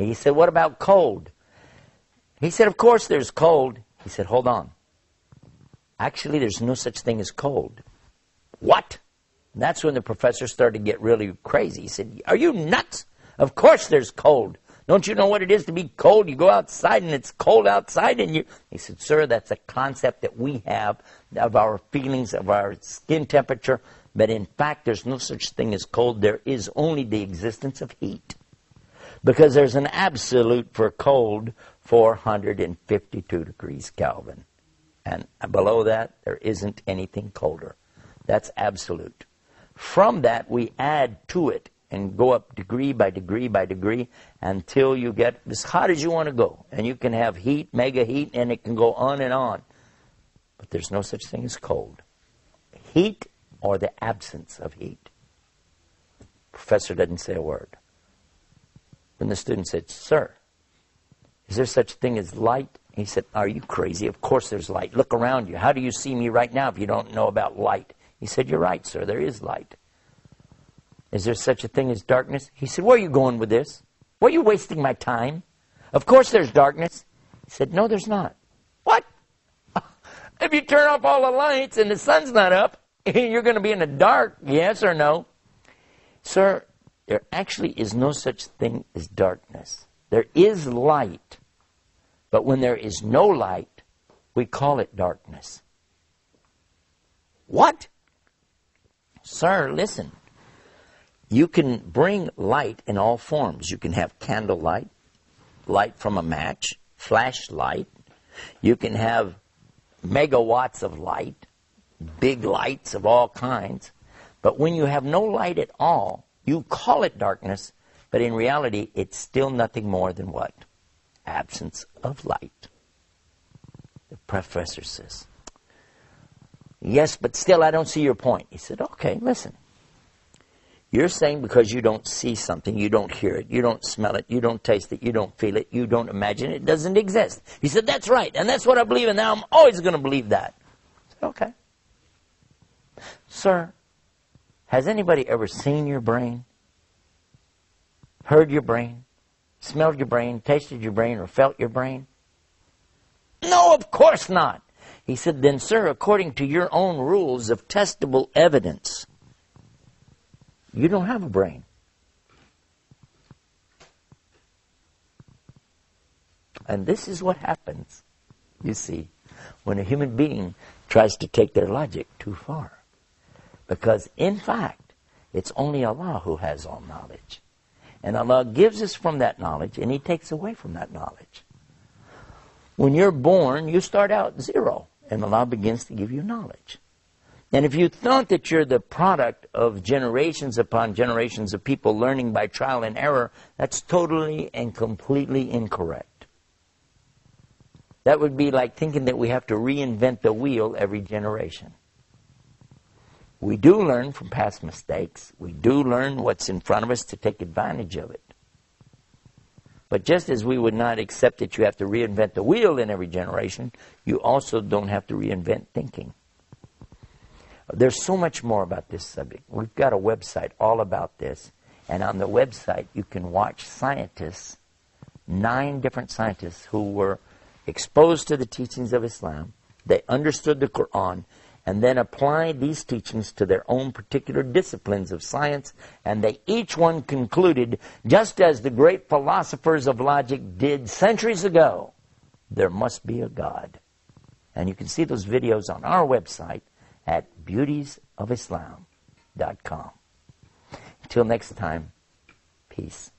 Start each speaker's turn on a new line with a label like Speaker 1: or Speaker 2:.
Speaker 1: He said, what about cold? He said, of course there's cold. He said, hold on. Actually, there's no such thing as cold. What? And that's when the professor started to get really crazy. He said, are you nuts? Of course there's cold. Don't you know what it is to be cold? You go outside and it's cold outside and you... He said, sir, that's a concept that we have of our feelings, of our skin temperature. But in fact, there's no such thing as cold. There is only the existence of heat. Because there's an absolute for cold, 452 degrees Kelvin. And below that, there isn't anything colder. That's absolute. From that, we add to it and go up degree by degree by degree until you get as hot as you want to go. And you can have heat, mega heat, and it can go on and on. But there's no such thing as cold. Heat or the absence of heat. Professor doesn't say a word. Then the student said, sir, is there such a thing as light? He said, are you crazy? Of course there's light. Look around you. How do you see me right now if you don't know about light? He said, you're right, sir. There is light. Is there such a thing as darkness? He said, where are you going with this? Why are you wasting my time? Of course there's darkness. He said, no, there's not. What? If you turn off all the lights and the sun's not up, you're going to be in the dark, yes or no? Sir, there actually is no such thing as darkness. There is light. But when there is no light, we call it darkness. What? Sir, listen. You can bring light in all forms. You can have candlelight, light from a match, flashlight. You can have megawatts of light, big lights of all kinds. But when you have no light at all, you call it darkness, but in reality, it's still nothing more than what? Absence of light. The professor says, yes, but still I don't see your point. He said, okay, listen. You're saying because you don't see something, you don't hear it, you don't smell it, you don't taste it, you don't feel it, you don't imagine it, it doesn't exist. He said, that's right, and that's what I believe, and now I'm always going to believe that. I said, okay. Sir, has anybody ever seen your brain? Heard your brain? Smelled your brain? Tasted your brain? Or felt your brain? No, of course not. He said, then, sir, according to your own rules of testable evidence, you don't have a brain. And this is what happens, you see, when a human being tries to take their logic too far. Because, in fact, it's only Allah who has all knowledge. And Allah gives us from that knowledge, and He takes away from that knowledge. When you're born, you start out zero, and Allah begins to give you knowledge. And if you thought that you're the product of generations upon generations of people learning by trial and error, that's totally and completely incorrect. That would be like thinking that we have to reinvent the wheel every generation. We do learn from past mistakes. We do learn what's in front of us to take advantage of it. But just as we would not accept that you have to reinvent the wheel in every generation, you also don't have to reinvent thinking. There's so much more about this subject. We've got a website all about this. And on the website, you can watch scientists, 9 different scientists who were exposed to the teachings of Islam. They understood the Quran and then applied these teachings to their own particular disciplines of science. And they each one concluded, just as the great philosophers of logic did centuries ago, there must be a God. And you can see those videos on our website at beautiesofislam.com. Until next time, peace.